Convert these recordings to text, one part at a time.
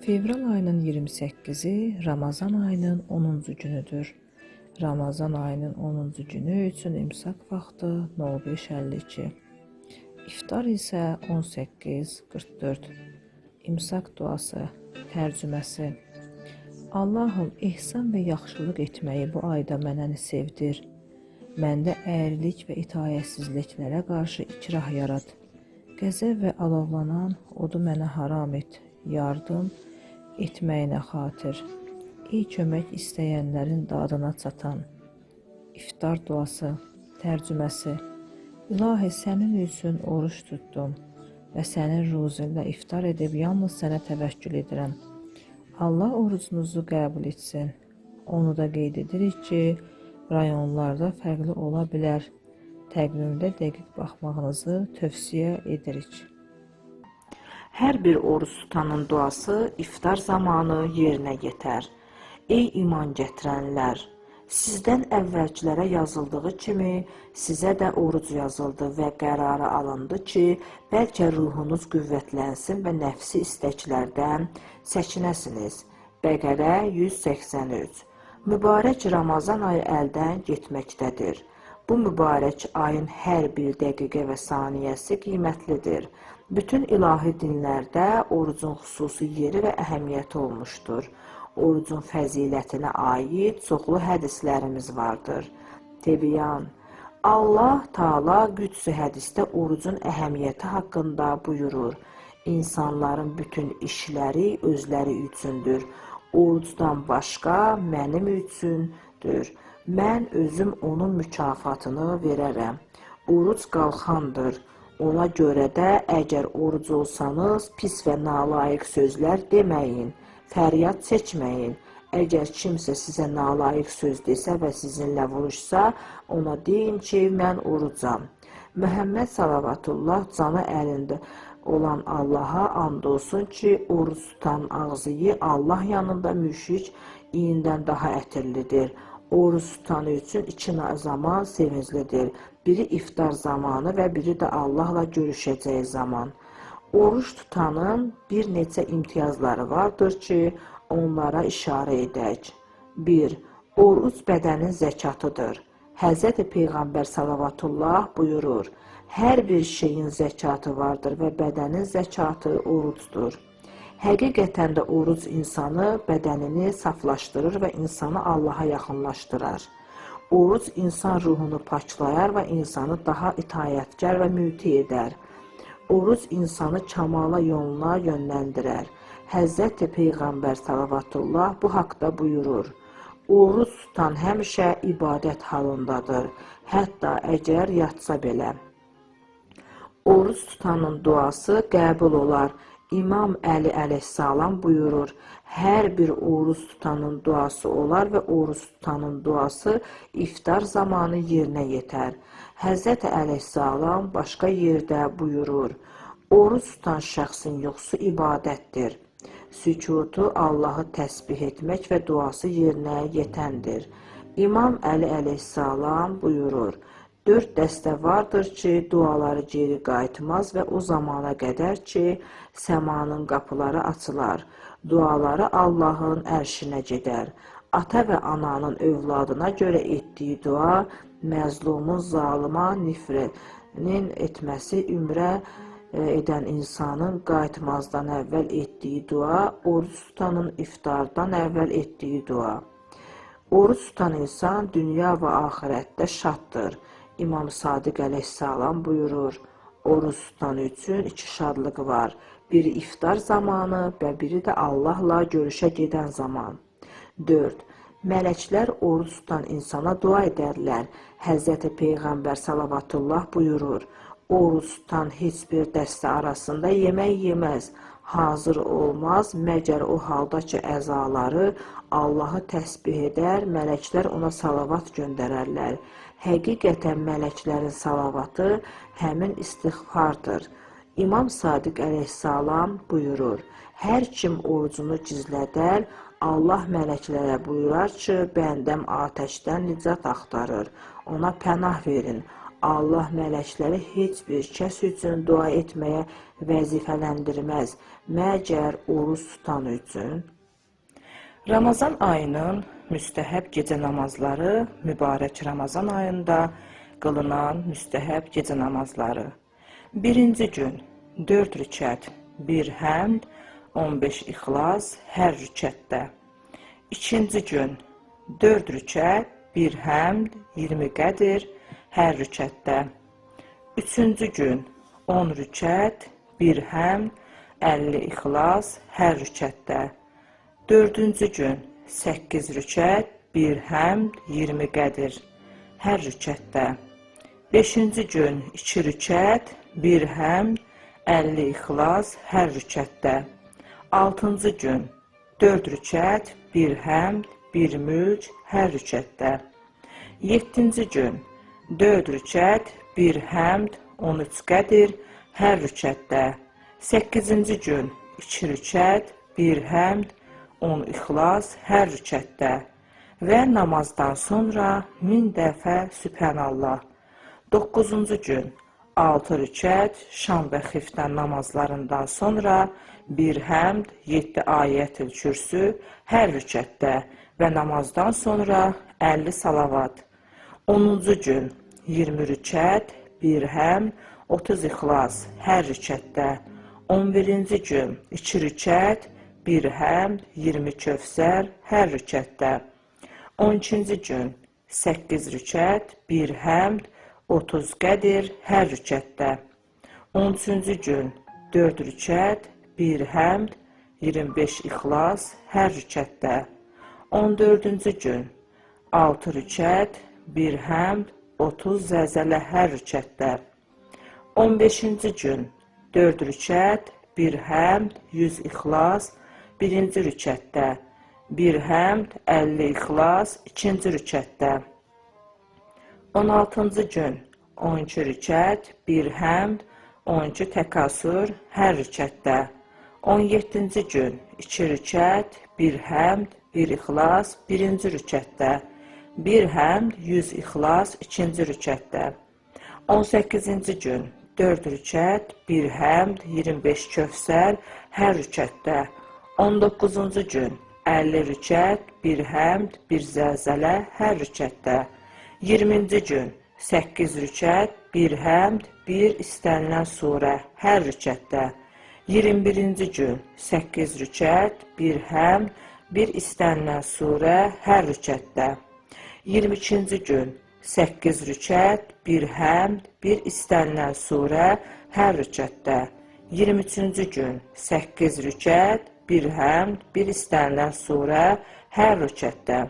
Fevral ayının 28-i Ramazan ayının 10-cu günüdür. Ramazan ayının 10-cu günü üçün imsak vaxtı 05:52. İftar isə 18:44. İmsak duası, tərcüməsi. Allahım, ehsan və yaxşılıq etməyi bu ayda mənəni sevdir. Məndə əyrilik və itayətsizliklərə qarşı ikrah yarat. Qəzəb və alovlanan odu mənə haram et. Yardım etməyinə xatir. Ey kömək istəyənlərin dadına çatan. İftar duası, tərcüməsi. İlahi, sənin üçün oruç tutdum və sənin ruzunla iftar edib yalnız sənə təvəkkül edirəm. Allah orucunuzu qəbul etsin. Onu da qeyd edirik ki, rayonlarda fərqli ola bilər. Təqvimdə dəqiq baxmağınızı tövsiyə edirik. Hər bir oruç tutanın duası iftar zamanı yerinə yetər. Ey iman gətirənlər! Sizdən əvvəlkilərə yazıldığı kimi sizə də oruc yazıldı və qərarı alındı ki, bəlkə ruhunuz qüvvətlənsin və nəfsi istəklərdən çəkinəsiniz. Bəqərə 183. Mübarək Ramazan ayı əldən getməkdədir. Bu mübarək ayın hər bir dəqiqə və saniyəsi qiymətlidir. Bütün ilahi dinlərdə orucun xüsusi yeri və əhəmiyyəti olmuşdur. Orucun fəzilətinə aid çoxlu hədislərimiz vardır. Tibyan. Allah Taala qüdsi hədisdə orucun əhəmiyyəti haqqında buyurur. İnsanların bütün işləri özləri üçündür. Orucdan başqa mənim üçündür. Mən özüm onun mükafatını verərəm. Oruc qalxandır. Ona görə də əgər oruc olsanız, pis və nalayiq sözlər deməyin, fəryad çəkməyin. Əgər kimsə sizə nalayiq söz desə və sizinlə vuruşsa, ona deyin ki, mən orucam. Məhəmməd salavatullah canı əlində olan Allaha and olsun ki, oruc tutan ağzıyı Allah yanında müşrik iyindən daha ətirlidir. Oruc tutanı üçün iki zaman sevinclidir. Biri iftar zamanı və biri də Allahla görüşəcəyi zaman. Oruç tutanın bir neçə imtiyazları vardır ki, onlara işarə edək. 1. Oruc bədənin zəkatıdır. Həzrəti Peyğəmbər salavatullah buyurur, hər bir şeyin zəkatı vardır və bədənin zəkatı orucdur. Həqiqətən də oruc insanı, bədənini saflaşdırır və insanı Allaha yaxınlaşdırar. Oruc insan ruhunu paklayar və insanı daha itayətkar və müti edər. Oruc insanı kamala yoluna yönləndirər. Həzrəti Peyğəmbər salavatullah bu haqda buyurur. Oruc tutan həmişə ibadət halındadır, hətta əgər yatsa belə. Oruc tutanın duası qəbul olar. İmam Əli əleyhissalam buyurur, hər bir oruc tutanın duası olar və oruc tutanın duası iftar zamanı yerinə yetər. Həzrəti əleyhissalam başqa yerdə buyurur, oruc tutan şəxsin yuxusu ibadətdir. Sükutu Allahı təsbih etmək və duası yerinə yetəndir. İmam Əli əleyhissalam buyurur, 4 dəstə vardır ki, duaları geri qayıtmaz və o zamana qədər ki, səmanın qapıları açılar. Duaları Allahın ərşinə gedər. Ata və ananın övladına görə etdiyi dua, məzlumun zalıma nifrətin etməsi, ümrə edən insanın qayıtmazdan əvvəl etdiyi dua, oruç tutanın iftardan əvvəl etdiyi dua. Oruç tutan insan dünya və axirətdə şaddır. İmam Sadiq əleyhissalam buyurur, oruç tutan üçün iki şadlığı var. Biri iftar zamanı və biri də Allahla görüşə gedən zaman. 4. Mələklər oruç tutan insana dua edərlər. Həzrəti Peyğəmbər salavatullah buyurur, oruç tutan heç bir dəstə arasında yemək yeməz, hazır olmaz, məgər o halda ki, əzaları Allahı təsbih edər, mələklər ona salavat göndərərlər. Həqiqətən mələklərin salavatı həmin istiğfardır. İmam Sadiq əleyhissalam buyurur, hər kim orucunu gizlədər, Allah mələklərə buyurar ki, bəndəm atəşdən nicat axtarır, ona pənah verin. Allah mələkləri heç bir kəs üçün dua etməyə vəzifələndirməz, məgər oruç tutan üçün. Ramazan ayının müstəhəb gecə namazları mübarək Ramazan ayında qılınan müstəhəb gecə namazları. Birinci gün 4 rükət, 1 həmd, 15 ixlas hər rükətdə. İkinci gün 4 rükət, 1 həmd, 20 qədir hər rükətdə. Üçüncü gün 10 rükət, 1 həmd, 50 ixlas hər rükətdə. Dördüncü gün 8 rükət, 1 həmd, 20 qədir hər rükətdə. Beşinci gün 2 rükət, 1 həmd, 50 ixlas hər rükətdə. Altıncı gün 4 rükət, 1 həmd, 1 mülk hər rükətdə. Yeddinci gün 4 rükət, 1 həmd, 13 qədir hər rükətdə. Səkkizinci gün 2 rükət, 1 həmd, 10 ixlas hər rükətdə. Və namazdan sonra 1000 dəfə Sübhanallah. 9-cu gün 6 rükət, şam və xiftən namazlarından sonra 1 həmd, 7 ayət-ül kürsü hər rükətdə və namazdan sonra 50 salavat. 10-cu gün 20 rükət, 1 həmd, 30 ixlas hər rükətdə. 11-ci gün 2 rükət, 1 həmd, 20 kövsər hər rükətdə. 12-ci gün 8 rükət, 1 həmd, 30 qədir hər rükətdə. 13-cü gün 4 rükət, 1 həmd, 25 ixlas hər rükətdə. 14-cü gün 6 rükət, 1 həmd, 30 zəlzələ hər rükətdə. 15-ci gün 4 rükət, 1 həmd, 100 ixlas, 1-ci rükətdə. 1 həmd, 50 ixlas, 2-ci rükətdə. 16-cı gün 12 rükət, 1 həmd, 12 təkasür hər rükətdə. 17-ci gün 2 rükət, 1 həmd, 1 ixlas, 1-ci rükətdə. 1 həmd, 100 ixlas, 2-ci rükətdə. 18-ci gün 4 rükət, 1 həmd, 25 kövsər hər rükətdə. 19-cu gün 50 rükət, 1 həmd, 1 zəlzələ hər rükətdə. 20-ci gün 8 rükət, 1 həmd, 1 istənilən surə hər rükətdə. 21-ci gün 8 rükət, 1 həmd, 1 istənilən surə hər rükətdə. 22-ci gün 8 rükət, 1 həmd, 1 istənilən surə hər rükətdə. 23-cü gün 8 rükət, 1 həmd, 1 istənilən surə hər rükətdə.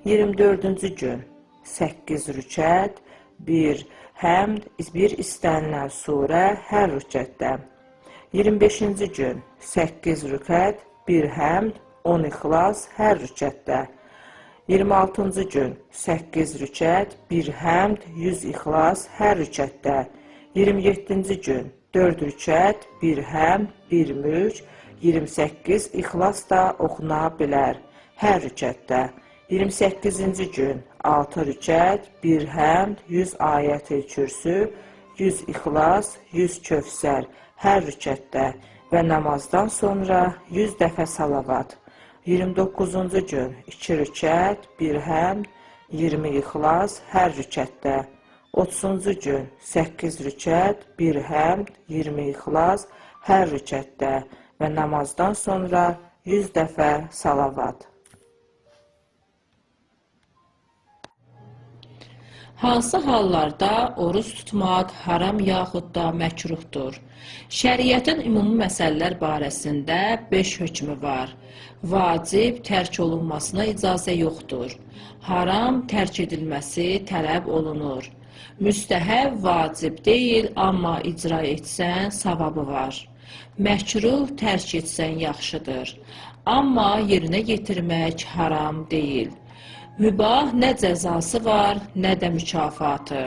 24-cü gün 8 rükət, 1 həmd, 1 istənilən surə hər rükətdə. 25-ci gün 8 rükət, 1 həmd, 10 ixlas hər rükətdə. 26-cı gün 8 rükət, 1 həmd, 100 ixlas hər rükətdə. 27-ci gün 4 rükət, 1 həmd, 1 mülk, 28 ixlas da oxuna bilər hər rükətdə. 28-ci gün 6 rükət, 1 həmd, 100 ayət-ül kürsü, 100 ixlas, 100 kövsər hər rükətdə və namazdan sonra 100 dəfə salavat. 29-cu gün 2 rükət, 1 həmd, 20 ixlas hər rükətdə. 30-cu gün 8 rükət, 1 həmd, 20 ixlas hər rükətdə və namazdan sonra 100 dəfə salavat. Hansı hallarda oruç tutmaq haram yaxud da məkruhdur? Şəriətin ümumi məsələlər barəsində 5 hökmü var. Vacib tərk olunmasına icazə yoxdur. Haram tərk edilməsi tələb olunur. Müstəhəb vacib deyil, amma icra etsən savabı var. Məkruh tərk etsən yaxşıdır, amma yerinə yetirmək haram deyil. Mübah nə cəzası var, nə də mükafatı.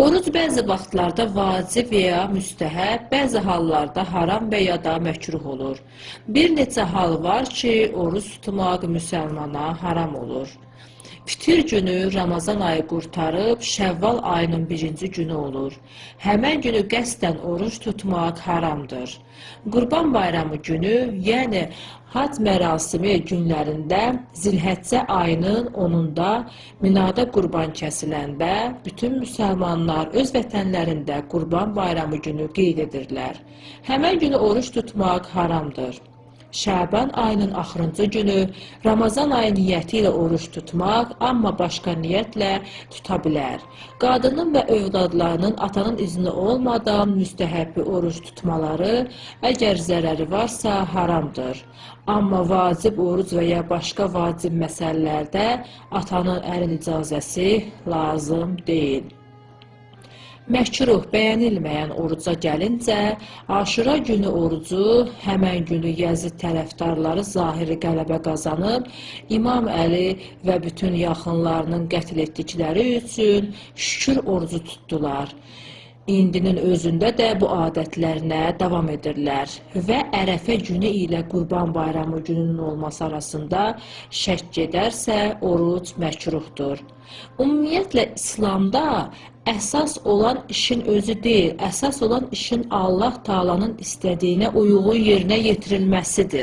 Oruc bəzi vaxtlarda vacib və ya müstəhəb, bəzi hallarda haram və ya da məkruh olur. Bir neçə hal var ki, oruc tutmaq müsəlmana haram olur. Fitir günü Ramazan ayı qurtarıb Şəvval ayının 1-ci günü olur. Həmən günü qəsdən oruç tutmaq haramdır. Qurban bayramı günü, yəni hac mərasimi günlərində Zilhəccə ayının 10-da Minada qurban kəsiləndə bütün müsəlmanlar öz vətənlərində Qurban bayramı günü qeyd edirlər. Həmən günü oruç tutmaq haramdır. Şaban ayının axırıncı günü Ramazan ayı niyyəti ilə oruç tutmaq, amma başqa niyyətlə tuta bilər. Qadının və övladlarının atanın izni olmadan müstəhəbbi oruç tutmaları, əgər zərəri varsa, haramdır. Amma vacib oruc və ya başqa vacib məsələlərdə atanın əlin icazəsi lazım deyil. Məkruh bəyənilməyən oruca gəlincə, Aşura günü orucu həmən günü Yəzid tərəfdarları zahiri qələbə qazanıb, İmam Əli və bütün yaxınlarının qətl etdikləri üçün şükür orucu tutdular. İndinin özündə də bu adətlərinə davam edirlər və Ərəfə günü ilə Qurban bayramı gününün olması arasında şək gedərsə, oruc məkruhdur. Ümumiyyətlə, İslamda əsas olan işin özü deyil, əsas olan işin Allah Taala'nın istədiyinə uyğun yerinə yetirilməsidir.